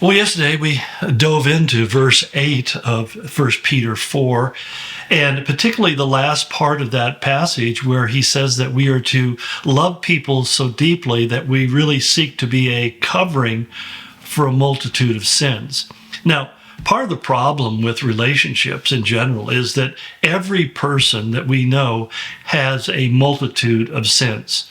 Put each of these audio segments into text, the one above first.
Well, yesterday we dove into verse 8 of First Peter 4, and particularly the last part of that passage where he says that we are to love people so deeply that we really seek to be a covering for a multitude of sins. Now, part of the problem with relationships in general is that every person that we know has a multitude of sins,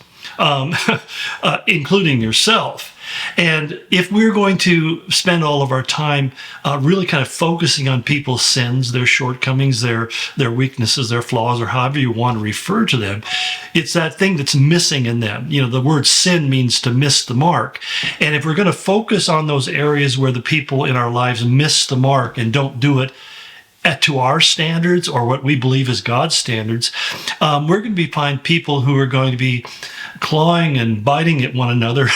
including yourself. And if we're going to spend all of our time really kind of focusing on people's sins, their shortcomings, their weaknesses, their flaws, or however you want to refer to them, it's that thing that's missing in them. You know, the word sin means to miss the mark. And if we're going to focus on those areas where the people in our lives miss the mark and don't do it to our standards or what we believe is God's standards, we're going to find people who are going to be clawing and biting at one another.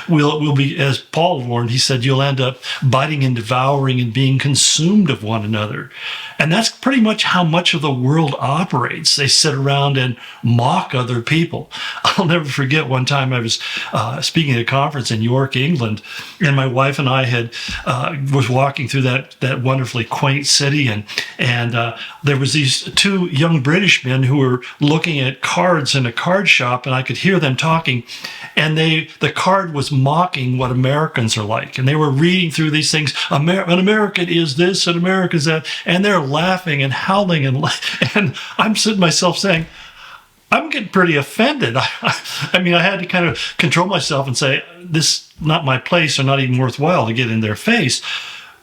We'll be, as Paul warned, he said, you'll end up biting and devouring and being consumed of one another. And that's pretty much how much of the world operates. They sit around and mock other people. I'll never forget one time I was speaking at a conference in York, England, and my wife and I was walking through that wonderfully quaint city, and there was these two young British men who were looking at cards in a card shop, and I could hear them talking, and the card was mocking what Americans are like, and they were reading through these things. An American is this, and American is that, and they're laughing and howling, and I'm sitting myself saying, I'm getting pretty offended. I mean, I had to kind of control myself and say, this is not my place or not even worthwhile to get in their face.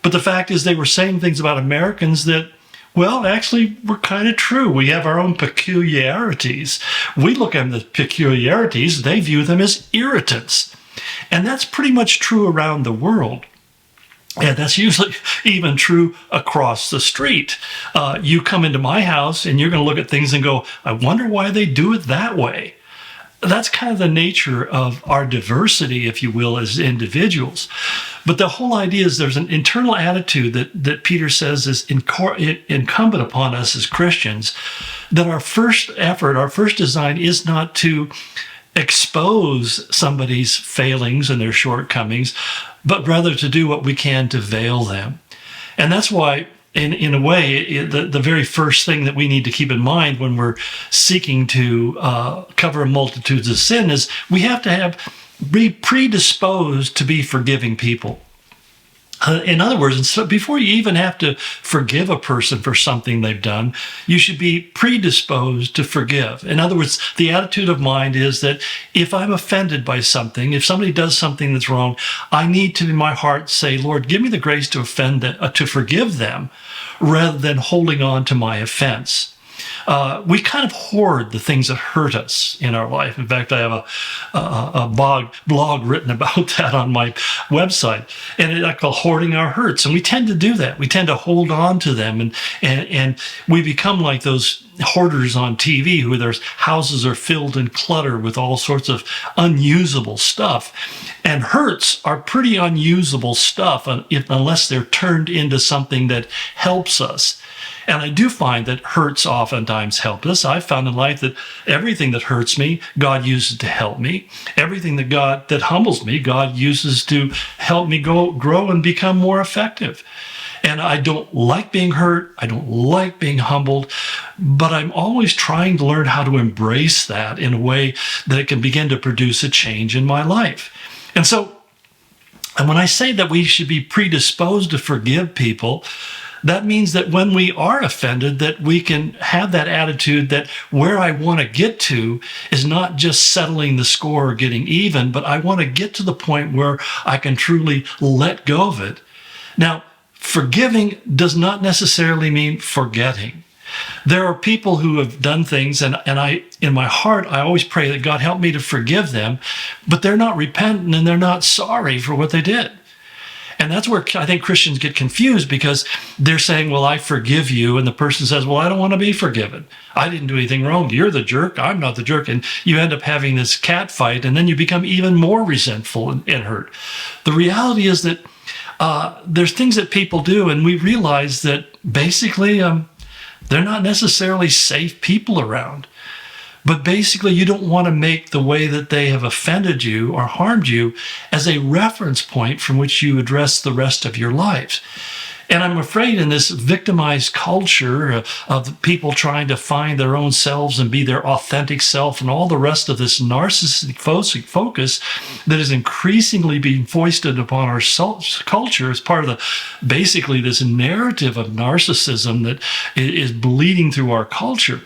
But the fact is they were saying things about Americans that, well, actually were kind of true. We have our own peculiarities. We look at the peculiarities, they view them as irritants. And that's pretty much true around the world. And that's usually even true across the street. You come into my house and you're going to look at things and go, I wonder why they do it that way. That's kind of the nature of our diversity, if you will, as individuals. But the whole idea is there's an internal attitude that Peter says is incumbent upon us as Christians, that our first effort, our first design is not to expose somebody's failings and their shortcomings, but rather to do what we can to veil them. And that's why, in a way, the very first thing that we need to keep in mind when we're seeking to cover multitudes of sin is we have to be predisposed to be forgiving people. In other words, before you even have to forgive a person for something they've done, you should be predisposed to forgive. In other words, the attitude of mind is that if I'm offended by something, if somebody does something that's wrong, I need to, in my heart, say, Lord, give me the grace to to forgive them, rather than holding on to my offense. We kind of hoard the things that hurt us in our life. In fact, I have a blog written about that on my website, and I call Hoarding Our Hurts. And we tend to do that. We tend to hold on to them, and we become like those hoarders on TV who their houses are filled and cluttered with all sorts of unusable stuff. And hurts are pretty unusable stuff unless they're turned into something that helps us. And I do find that hurts oftentimes help us. I've found in life that everything that hurts me, God uses to help me. Everything that humbles me, God uses to help me grow and become more effective. And I don't like being hurt. I don't like being humbled, but I'm always trying to learn how to embrace that in a way that it can begin to produce a change in my life. And when I say that we should be predisposed to forgive people, that means that when we are offended, that we can have that attitude that where I want to get to is not just settling the score or getting even, but I want to get to the point where I can truly let go of it. Now, forgiving does not necessarily mean forgetting. There are people who have done things, and I, in my heart, I always pray that God help me to forgive them, but they're not repentant and they're not sorry for what they did. And that's where I think Christians get confused, because they're saying, well, I forgive you. And the person says, well, I don't want to be forgiven. I didn't do anything wrong. You're the jerk. I'm not the jerk. And you end up having this cat fight, and then you become even more resentful and hurt. The reality is that there's things that people do, and we realize that basically they're not necessarily safe people around. But basically, you don't want to make the way that they have offended you or harmed you as a reference point from which you address the rest of your life. And I'm afraid in this victimized culture of people trying to find their own selves and be their authentic self and all the rest of this narcissistic focus that is increasingly being foisted upon our culture as part of basically this narrative of narcissism that is bleeding through our culture,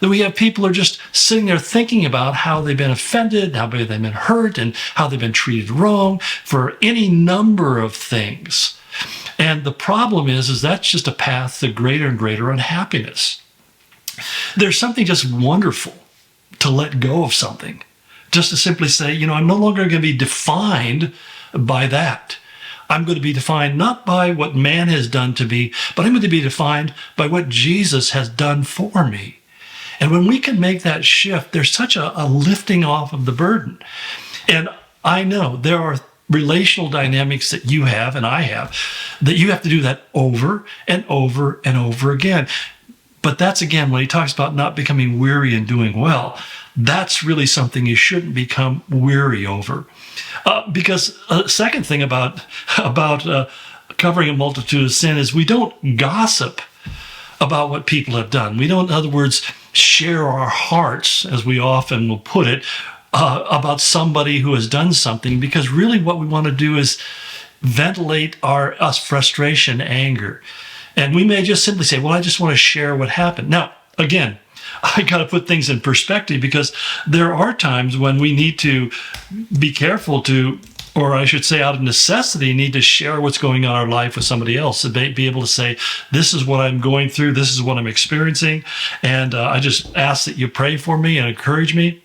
that we have people who are just sitting there thinking about how they've been offended, how they've been hurt, and how they've been treated wrong for any number of things. And the problem is that's just a path to greater and greater unhappiness. There's something just wonderful to let go of something, just to simply say, I'm no longer going to be defined by that. I'm going to be defined not by what man has done to me, but I'm going to be defined by what Jesus has done for me. And when we can make that shift, there's such a lifting off of the burden. And I know there are relational dynamics that you have and I have, that you have to do that over and over and over again. But that's, again, when he talks about not becoming weary and doing well, that's really something you shouldn't become weary over. Because a second thing about covering a multitude of sin is we don't gossip about what people have done. We don't, in other words, share our hearts, as we often will put it, about somebody who has done something, because really what we want to do is ventilate our frustration, anger. And we may just simply say, well, I just want to share what happened. Now, again, I got to put things in perspective, because there are times when we need to be careful to, or I should say out of necessity, need to share what's going on in our life with somebody else, to be able to say, this is what I'm going through, this is what I'm experiencing, and I just ask that you pray for me and encourage me.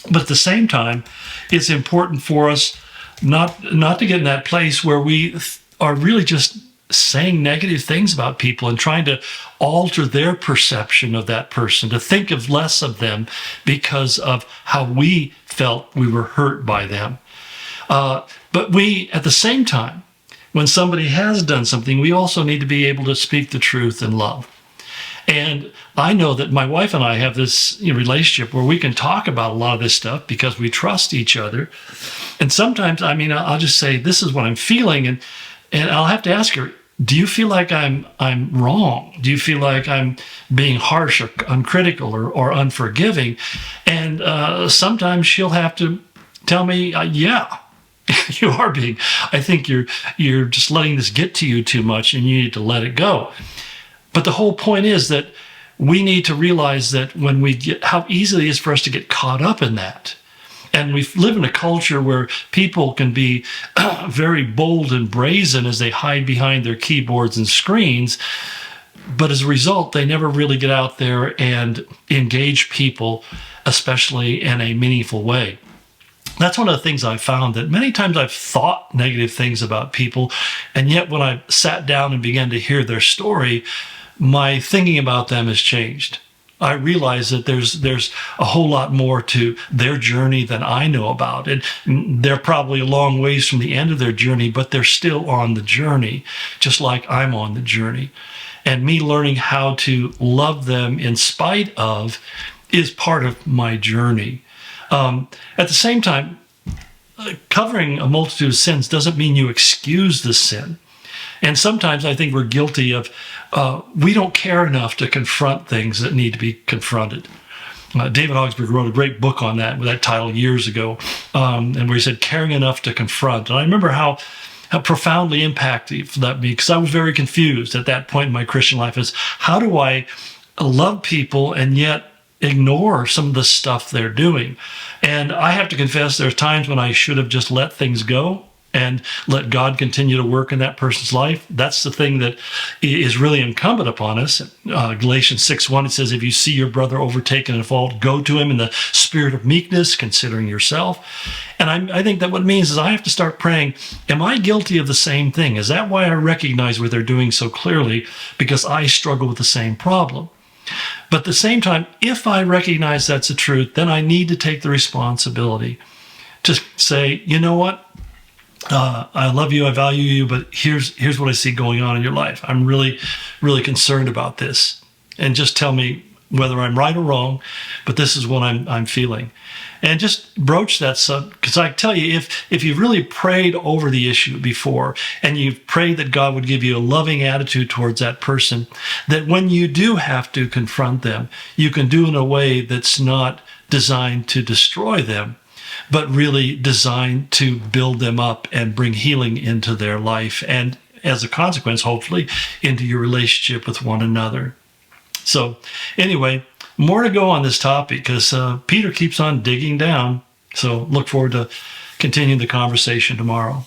But at the same time, it's important for us not to get in that place where we are really just saying negative things about people and trying to alter their perception of that person, to think of less of them because of how we felt we were hurt by them. But we, at the same time, when somebody has done something, we also need to be able to speak the truth in love. And I know that my wife and I have this relationship where we can talk about a lot of this stuff because we trust each other. And sometimes, I'll just say, this is what I'm feeling. And I'll have to ask her, do you feel like I'm wrong? Do you feel like I'm being harsh or uncritical or unforgiving? And sometimes she'll have to tell me, yeah, you are being. I think you're just letting this get to you too much, and you need to let it go. But the whole point is that we need to realize that when we get, how easy it is for us to get caught up in that. And we live in a culture where people can be very bold and brazen as they hide behind their keyboards and screens. But as a result, they never really get out there and engage people, especially in a meaningful way. That's one of the things I've found, that many times I've thought negative things about people, and yet when I sat down and began to hear their story, my thinking about them has changed. I realize that there's a whole lot more to their journey than I know about. And they're probably a long ways from the end of their journey, but they're still on the journey, just like I'm on the journey. And me learning how to love them in spite of is part of my journey. At the same time, covering a multitude of sins doesn't mean you excuse the sin. And sometimes I think we're guilty of, we don't care enough to confront things that need to be confronted. David Augsburg wrote a great book on that, with that title years ago, and where he said, caring enough to confront. And I remember how profoundly impactful that me, because I was very confused at that point in my Christian life, is how do I love people and yet ignore some of the stuff they're doing? And I have to confess, there's times when I should have just let things go and let God continue to work in that person's life. That's the thing that is really incumbent upon us. Galatians 6:1, it says, if you see your brother overtaken in a fault, go to him in the spirit of meekness, considering yourself. And I think that what it means is I have to start praying, am I guilty of the same thing? Is that why I recognize what they're doing so clearly? Because I struggle with the same problem. But at the same time, if I recognize that's the truth, then I need to take the responsibility to say, you know what? I love you, I value you, but here's what I see going on in your life. I'm really, really concerned about this. And just tell me whether I'm right or wrong, but this is what I'm feeling. And just broach that because I tell you, if you've really prayed over the issue before and you've prayed that God would give you a loving attitude towards that person, that when you do have to confront them, you can do it in a way that's not designed to destroy them, but really designed to build them up and bring healing into their life. And as a consequence, hopefully, into your relationship with one another. So anyway, more to go on this topic because Peter keeps on digging down. So look forward to continuing the conversation tomorrow.